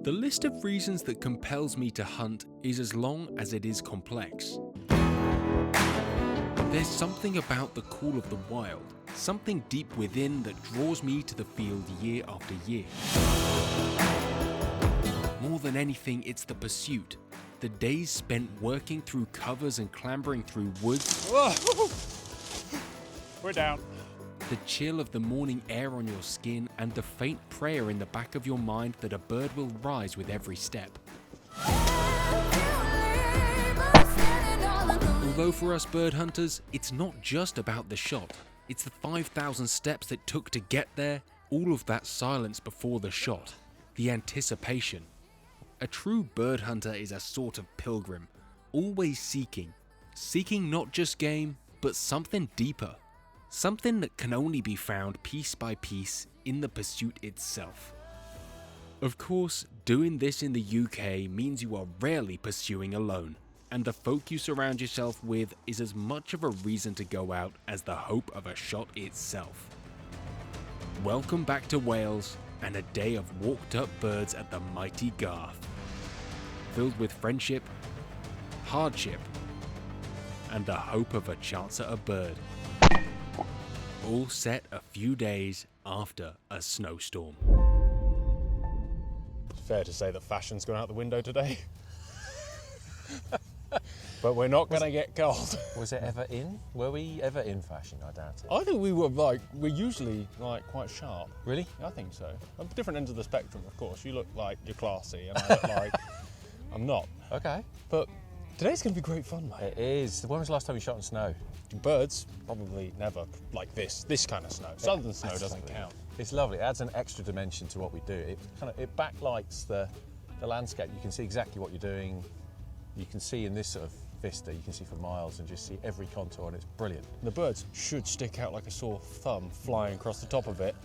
The list of reasons that compels me to hunt is as long as it is complex. There's something about the call of the wild, something deep within that draws me to the field year after year. More than anything, it's the pursuit. The days spent working through covers and clambering through woods. Whoa. We're down. The chill of the morning air on your skin and the faint prayer in the back of your mind that a bird will rise with every step. Although for us bird hunters, it's not just about the shot. It's the 5,000 steps it took to get there, all of that silence before the shot, the anticipation. A true bird hunter is a sort of pilgrim, always seeking not just game, but something deeper. Something that can only be found piece by piece in the pursuit itself. Of course, doing this in the UK means you are rarely pursuing alone, and the folk you surround yourself with is as much of a reason to go out as the hope of a shot itself. Welcome back to Wales and a day of walked up birds at the mighty Garth, filled with friendship, hardship, and the hope of a chance at a bird. All set a few days after a snowstorm. It's fair to say that fashion's gone out the window today. But we're not going to get cold. Was it ever in? Were we ever in fashion? I doubt it. I think we're usually quite sharp. Really? I think so. On different ends of the spectrum, of course. You look like you're classy and I look like I'm not. Okay. But today's going to be great fun, mate. It is. When was the last time you shot in snow? Birds, probably never like this kind of snow. Southern snow doesn't count. It's lovely. It adds an extra dimension to what we do. It backlights the landscape. You can see exactly what you're doing. You can see in this sort of vista, you can see for miles and just see every contour, and it's brilliant. The birds should stick out like a sore thumb flying across the top of it,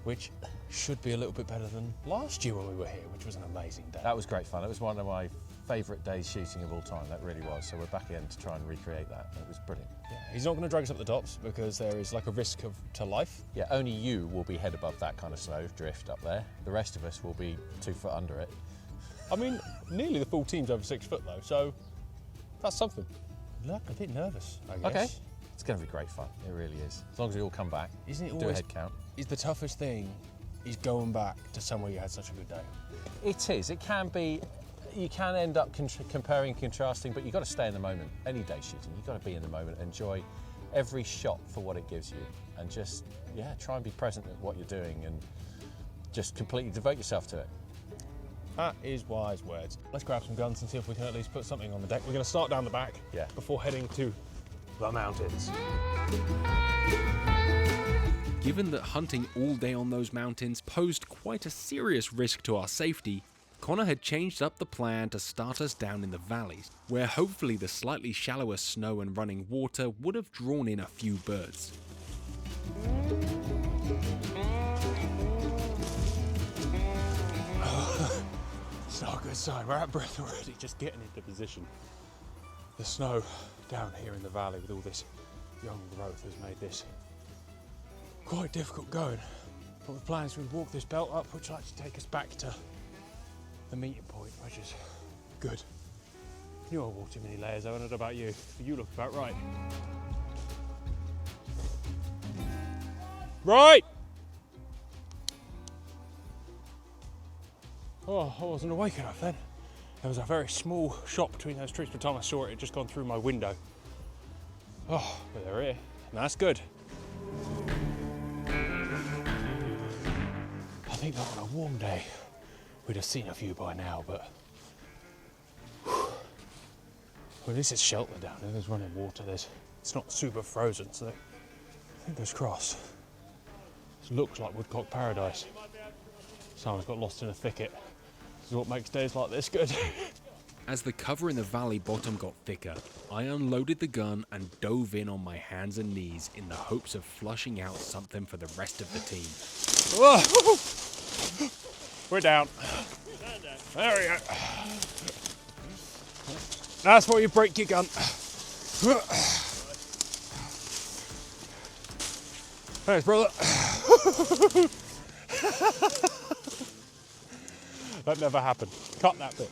which should be a little bit better than last year when we were here, which was an amazing day. That was great fun. It was one of my favourite days shooting of all time, that really was. So we're back in to try and recreate that. It was brilliant. Yeah, he's not going to drag us up the tops because there is like a risk to life. Yeah, only you will be head above that kind of snow drift up there. The rest of us will be 2 foot under it. I mean, nearly the full team's over 6 foot though, so that's something. Look, a bit nervous, I guess. Okay. It's going to be great fun. It really is. As long as we all come back, isn't it do always, a head count. Is the toughest thing is going back to somewhere you had such a good day? It is. It can be. You can end up comparing and contrasting, but you've got to stay in the moment. Any day shooting, you've got to be in the moment, enjoy every shot for what it gives you, and just, try and be present at what you're doing and just completely devote yourself to it. That is wise words. Let's grab some guns and see if we can at least put something on the deck. We're going to start down the back before heading to the mountains. Given that hunting all day on those mountains posed quite a serious risk to our safety, Connor had changed up the plan to start us down in the valleys, where hopefully the slightly shallower snow and running water would have drawn in a few birds. It's not a good sign. We're out of breath already, just getting into position. The snow down here in the valley with all this young growth has made this quite difficult going. But the plan is we walk this belt up, which will actually take us back to the meeting point, which is good. You all walk too many layers, I don't know about you, but you look about right. Right! Oh, I wasn't awake enough then. There was a very small shot between those trees. By the time I saw it, it had just gone through my window. Oh, but they're here, and that's good. I think that on a warm day, we'd have seen a few by now, but well, this is shelter down there. There's running water. It's not super frozen, so fingers crossed. This looks like woodcock paradise. Someone's got lost in a thicket. This is what makes days like this good. As the cover in the valley bottom got thicker, I unloaded the gun and dove in on my hands and knees in the hopes of flushing out something for the rest of the team. Whoa. We're down. There we go. That's where you break your gun. Thanks, brother. That never happened. Cut that bit.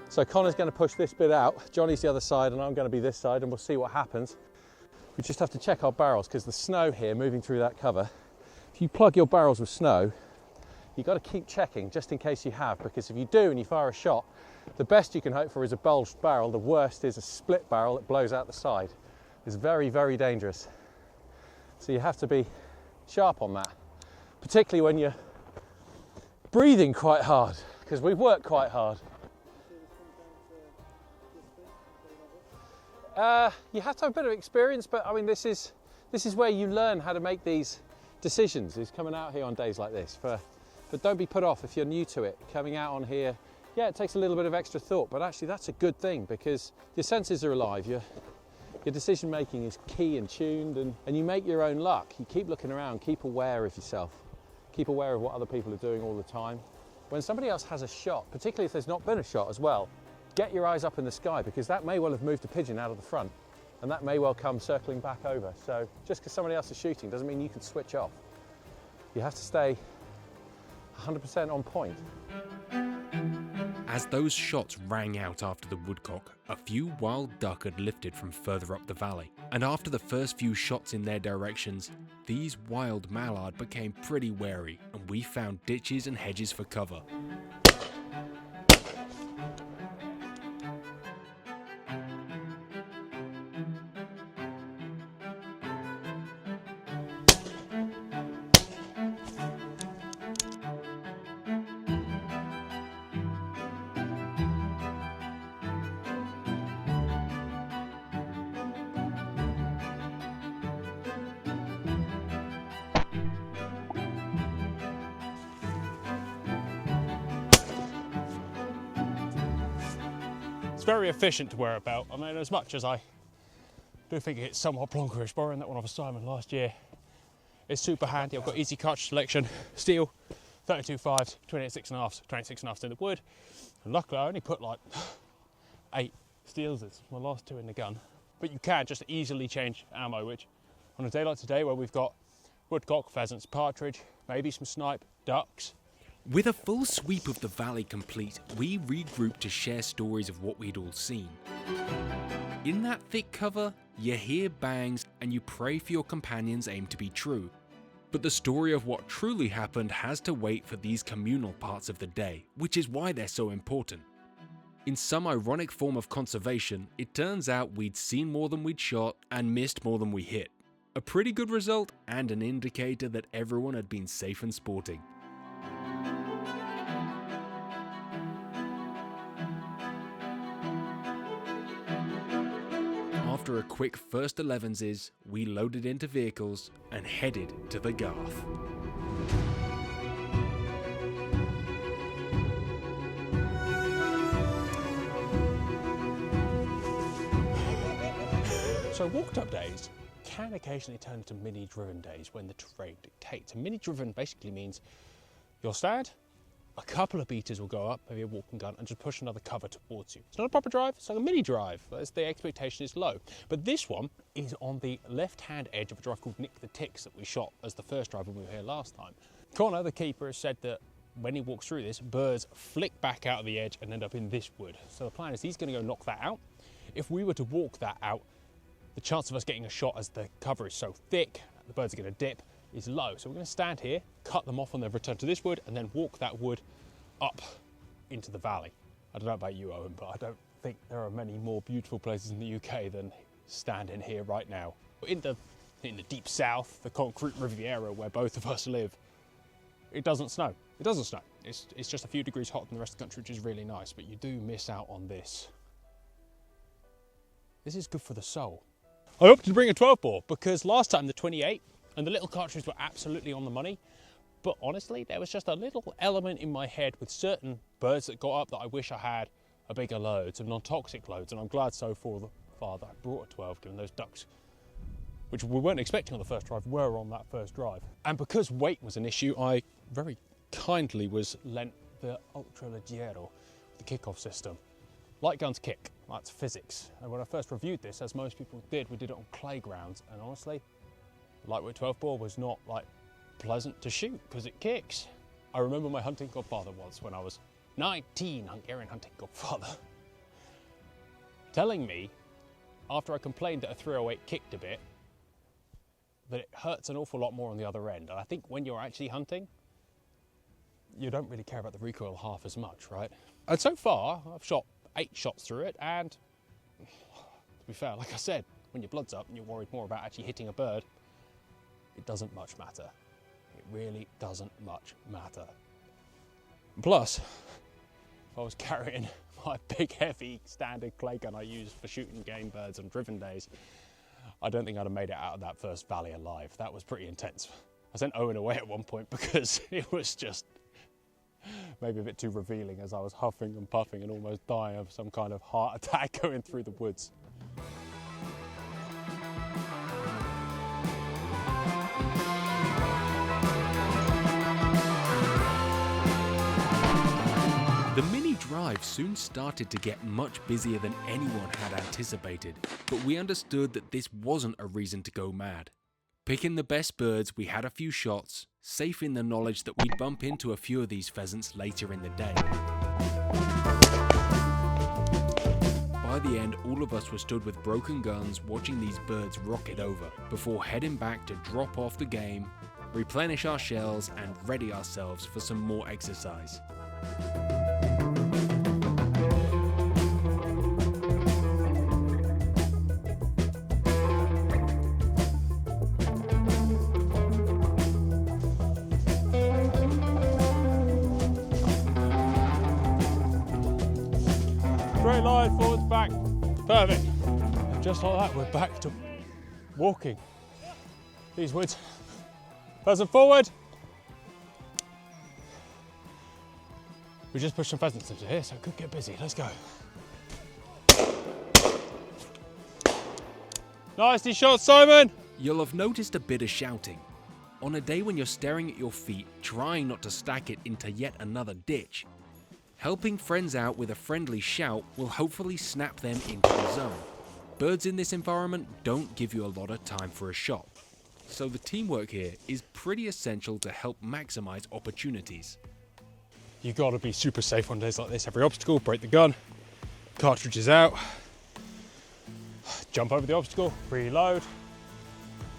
So Connor's going to push this bit out, Johnny's the other side, and I'm going to be this side, and we'll see what happens. We just have to check our barrels, because the snow here, moving through that cover, if you plug your barrels with snow, you've got to keep checking, just in case you have, because if you do and you fire a shot, the best you can hope for is a bulged barrel, the worst is a split barrel that blows out the side. It's very, very dangerous. So you have to be sharp on that, particularly when you're breathing quite hard, because we work quite hard. You have to have a bit of experience, but I mean, this is where you learn how to make these decisions, is coming out here on days like this. But don't be put off if you're new to it. Coming out on here, yeah, it takes a little bit of extra thought, but actually that's a good thing, because your senses are alive, your decision making is key and tuned, and you make your own luck. You keep looking around, keep aware of yourself, keep aware of what other people are doing all the time. When somebody else has a shot, particularly if there's not been a shot as well, get your eyes up in the sky, because that may well have moved a pigeon out of the front, and that may well come circling back over. So just because somebody else is shooting doesn't mean you can switch off. You have to stay 100% on point. As those shots rang out after the woodcock, a few wild duck had lifted from further up the valley, and after the first few shots in their directions, these wild mallard became pretty wary, and we found ditches and hedges for cover. It's very efficient to wear a belt. I mean, as much as I do think it's somewhat plonkerish, borrowing that one off of Simon last year, it's super handy. I've got easy cartridge selection, steel, 32.5s, 28.6.5s, 26.5s in the wood. And luckily I only put like 8 steels, it's my last 2 in the gun. But you can just easily change ammo, which on a day like today where we've got woodcock, pheasants, partridge, maybe some snipe, ducks. With a full sweep of the valley complete, we regrouped to share stories of what we'd all seen. In that thick cover, you hear bangs and you pray for your companions' aim to be true. But the story of what truly happened has to wait for these communal parts of the day, which is why they're so important. In some ironic form of conservation, it turns out we'd seen more than we'd shot and missed more than we hit. A pretty good result and an indicator that everyone had been safe and sporting. After a quick first 11s, we loaded into vehicles and headed to the Garth. So walked up days can occasionally turn into mini driven days when the terrain dictates. And mini driven basically means you'll stand, a couple of beaters will go up, maybe a walking gun, and just push another cover towards you. It's not a proper drive, it's like a mini drive. The expectation is low. But this one is on the left-hand edge of a drive called Nick the Ticks that we shot as the first drive when we were here last time. Connor, the keeper, has said that when he walks through this, birds flick back out of the edge and end up in this wood. So the plan is he's going to go knock that out. If we were to walk that out, the chance of us getting a shot as the cover is so thick, the birds are going to dip, is low. So we're going to stand here, cut them off on their return to this wood, and then walk that wood up into the valley. I don't know about you, Owen, but I don't think there are many more beautiful places in the UK than standing here right now. In the deep south, the concrete Riviera where both of us live, it doesn't snow. It doesn't snow. It's just a few degrees hotter than the rest of the country, which is really nice, but you do miss out on this. This is good for the soul. I opted to bring a 12 bore because last time the 28 and the little cartridges were absolutely on the money, But honestly, there was just a little element in my head with certain birds that got up that I wish I had a bigger load, some non-toxic loads, and I'm glad so far that I brought a 12, given those ducks, which we weren't expecting on the first drive, were on that first drive. And because weight was an issue, I very kindly was lent the Ultra Leggero, the kickoff system. Light guns kick, that's physics. And when I first reviewed this, as most people did, we did it on clay grounds, and honestly, the lightweight 12 bore was not like pleasant to shoot because it kicks. I remember my hunting godfather once, when I was 19, Hungarian hunting godfather, telling me, after I complained that a 308 kicked a bit, that it hurts an awful lot more on the other end. And I think when you're actually hunting, you don't really care about the recoil half as much, right? And so far, I've shot 8 shots through it, and to be fair, like I said, when your blood's up and you're worried more about actually hitting a bird, it doesn't much matter. It really doesn't much matter. Plus, if I was carrying my big heavy standard clay gun I use for shooting game birds on driven days, I don't think I'd have made it out of that first valley alive. That was pretty intense. I sent Owen away at one point because it was just maybe a bit too revealing as I was huffing and puffing and almost dying of some kind of heart attack going through the woods. The mini drive soon started to get much busier than anyone had anticipated, but we understood that this wasn't a reason to go mad. Picking the best birds, we had a few shots, safe in the knowledge that we'd bump into a few of these pheasants later in the day. By the end, all of us were stood with broken guns watching these birds rocket over, before heading back to drop off the game, replenish our shells and ready ourselves for some more exercise. Straight line, forwards, back. Perfect. And just like that, we're back to walking these woods. Pheasant forward. We just pushed some pheasants into here, so it could get busy. Let's go. Nicely shot, Simon. You'll have noticed a bit of shouting. On a day when you're staring at your feet, trying not to stack it into yet another ditch, helping friends out with a friendly shout will hopefully snap them into the zone. Birds in this environment don't give you a lot of time for a shot, so the teamwork here is pretty essential to help maximize opportunities. You gotta be super safe on days like this. Every obstacle, break the gun, cartridges out, jump over the obstacle, reload.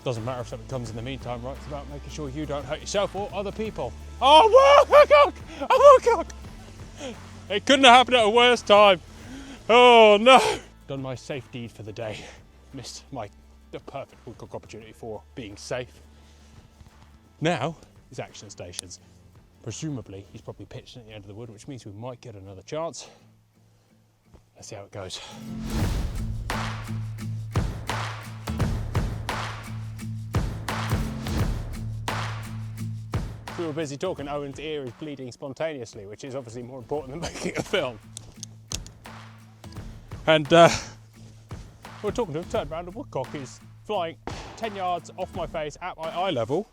Doesn't matter if something comes in the meantime, right? It's about making sure you don't hurt yourself or other people. Oh, woodcock! Oh, woodcock! It couldn't have happened at a worse time. Oh no! Done my safe deed for the day. Missed the perfect woodcock opportunity for being safe. Now is action stations. Presumably, he's probably pitched at the end of the wood, which means we might get another chance. Let's see how it goes. We were busy talking, Owen's ear is bleeding spontaneously, which is obviously more important than making a film. And we're talking to him, turned around, the woodcock is flying 10 yards off my face at my eye level.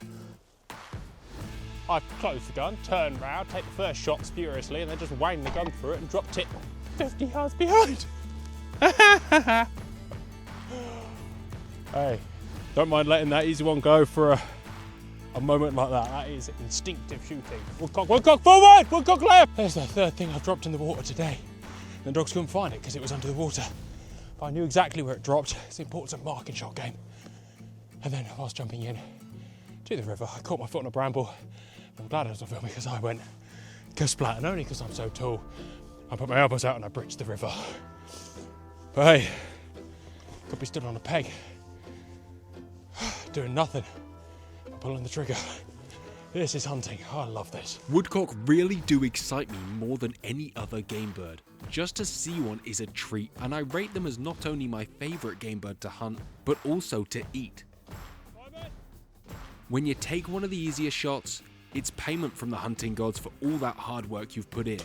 I closed the gun, turned round, take the first shot furiously, and then just wanged the gun through it and dropped it 50 yards behind. Hey, don't mind letting that easy one go for a moment like that. That is instinctive shooting. Woodcock, woodcock forward, woodcock left. There's the third thing I've dropped in the water today. The dogs couldn't find it because it was under the water. But I knew exactly where it dropped. It's important to mark in shot game. And then whilst jumping in to the river, I caught my foot on a bramble. I'm glad I was on film because I went kersplat, and only because I'm so tall, I put my elbows out and I bridged the river. But hey, could be stood on a peg, doing nothing, but pulling the trigger. This is hunting. I love this. Woodcock really do excite me more than any other game bird. Just to see one is a treat, and I rate them as not only my favourite game bird to hunt, but also to eat. When you take one of the easier shots, It's payment from the hunting gods for all that hard work you've put in.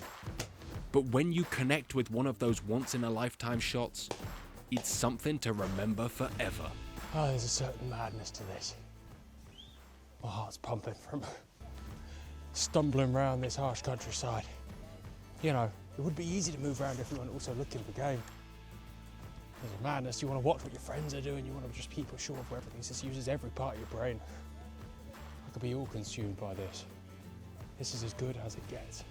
But when you connect with one of those once-in-a-lifetime shots, it's something to remember forever. Oh, there's a certain madness to this. My heart's pumping from stumbling around this harsh countryside. You know, it would be easy to move around if you weren't also looking for game. There's a madness, you want to watch what your friends are doing, you want to just keep ashore of everything. This uses every part of your brain. I could be all consumed by this. This is as good as it gets.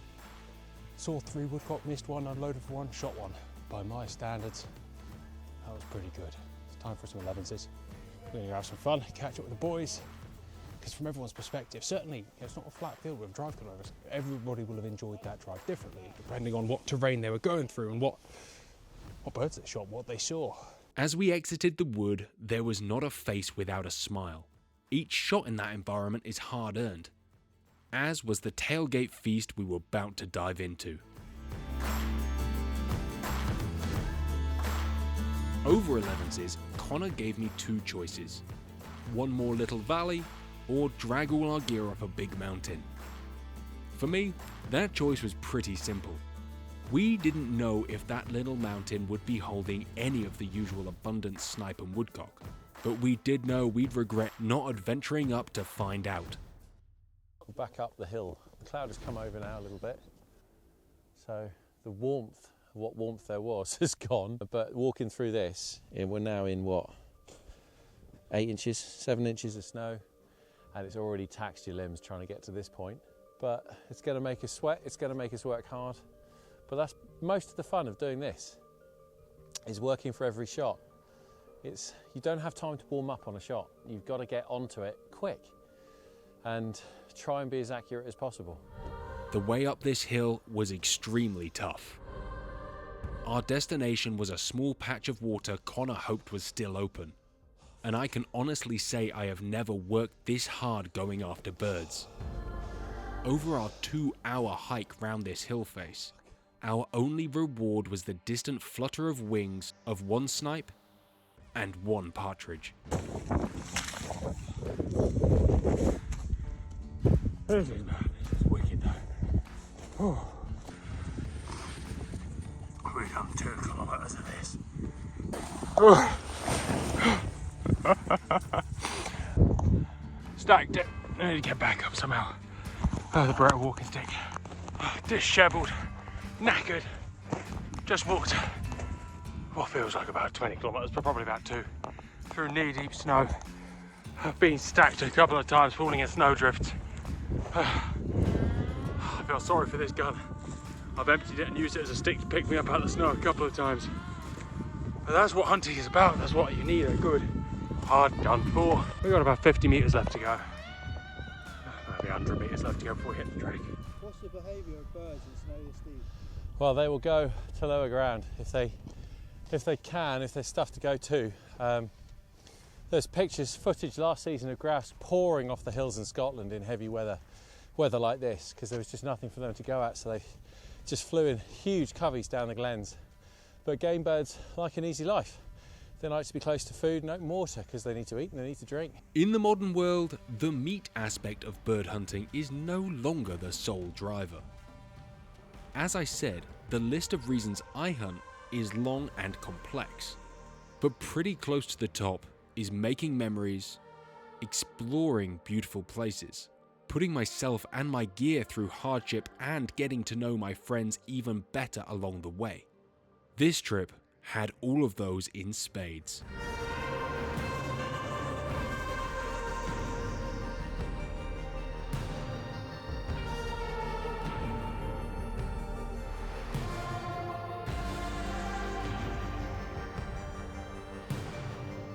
Saw 3 woodcock, missed one, unloaded for one, shot one. By my standards, that was pretty good. It's time for some 11s. We're going to have some fun, catch up with the boys. Because from everyone's perspective, certainly it's not a flat field with drive kilometers. Everybody will have enjoyed that drive differently, depending on what terrain they were going through and what birds they shot, what they saw. As we exited the wood, there was not a face without a smile. Each shot in that environment is hard-earned, as was the tailgate feast we were about to dive into. Over 11s, Connor gave me 2 choices. One more little valley, or drag all our gear up a big mountain. For me, that choice was pretty simple. We didn't know if that little mountain would be holding any of the usual abundant snipe and woodcock, but we did know we'd regret not adventuring up to find out. Back up the hill. The cloud has come over now a little bit, so the warmth, what warmth there was, has gone. But walking through this, we're now in what, 8 inches, 7 inches of snow, and it's already taxed your limbs trying to get to this point. But it's going to make us sweat, it's going to make us work hard. But that's most of the fun of doing this, is working for every shot. You don't have time to warm up on a shot. You've got to get onto it quick and try and be as accurate as possible. The way up this hill was extremely tough. Our destination was a small patch of water Connor hoped was still open. And I can honestly say I have never worked this hard going after birds. Over our 2-hour hike round this hill face, our only reward was the distant flutter of wings of 1 snipe and 1 partridge. This is bad. This is wicked though. Oh. We've done 2 kilometres of this. Oh. Stacked it. I need to get back up somehow. Oh, the Brett walking stick. Dishevelled, knackered. Just walked what feels like about 20 kilometres, but probably about 2. Through knee-deep snow. I've been stacked a couple of times, falling in snowdrifts. I feel sorry for this gun. I've emptied it and used it as a stick to pick me up out of the snow a couple of times. But that's what hunting is about. That's what you need, a good hard gun for. We've got about 50 metres left to go. Maybe 100 metres left to go before we hit the track. What's the behaviour of birds in snow this deep? Well, they will go to lower ground if they can, if there's stuff to go to. There's footage last season of grouse pouring off the hills in Scotland in heavy weather like this, because there was just nothing for them to go at, so they just flew in huge coveys down the glens. But game birds like an easy life. They like to be close to food and open water because they need to eat and they need to drink. In the modern world, the meat aspect of bird hunting is no longer the sole driver. As I said, the list of reasons I hunt is long and complex, but pretty close to the top is making memories, exploring beautiful places, putting myself and my gear through hardship, and getting to know my friends even better along the way. This trip had all of those in spades.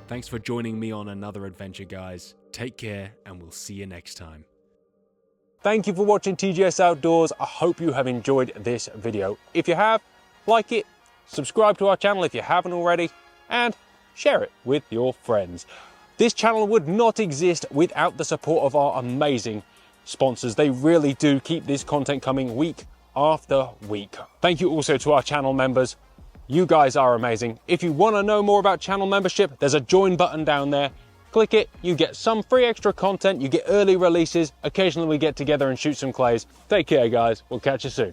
Thanks for joining me on another adventure, guys. Take care, and we'll see you next time. Thank you for watching TGS Outdoors. I hope you have enjoyed this video. If you have, like it, subscribe to our channel if you haven't already, and share it with your friends. This channel would not exist without the support of our amazing sponsors. They really do keep this content coming week after week. Thank you also to our channel members. You guys are amazing. If you want to know more about channel membership, there's a join button down there. Click it, you get some free extra content, you get early releases, occasionally we get together and shoot some clays. Take care guys, we'll catch you soon.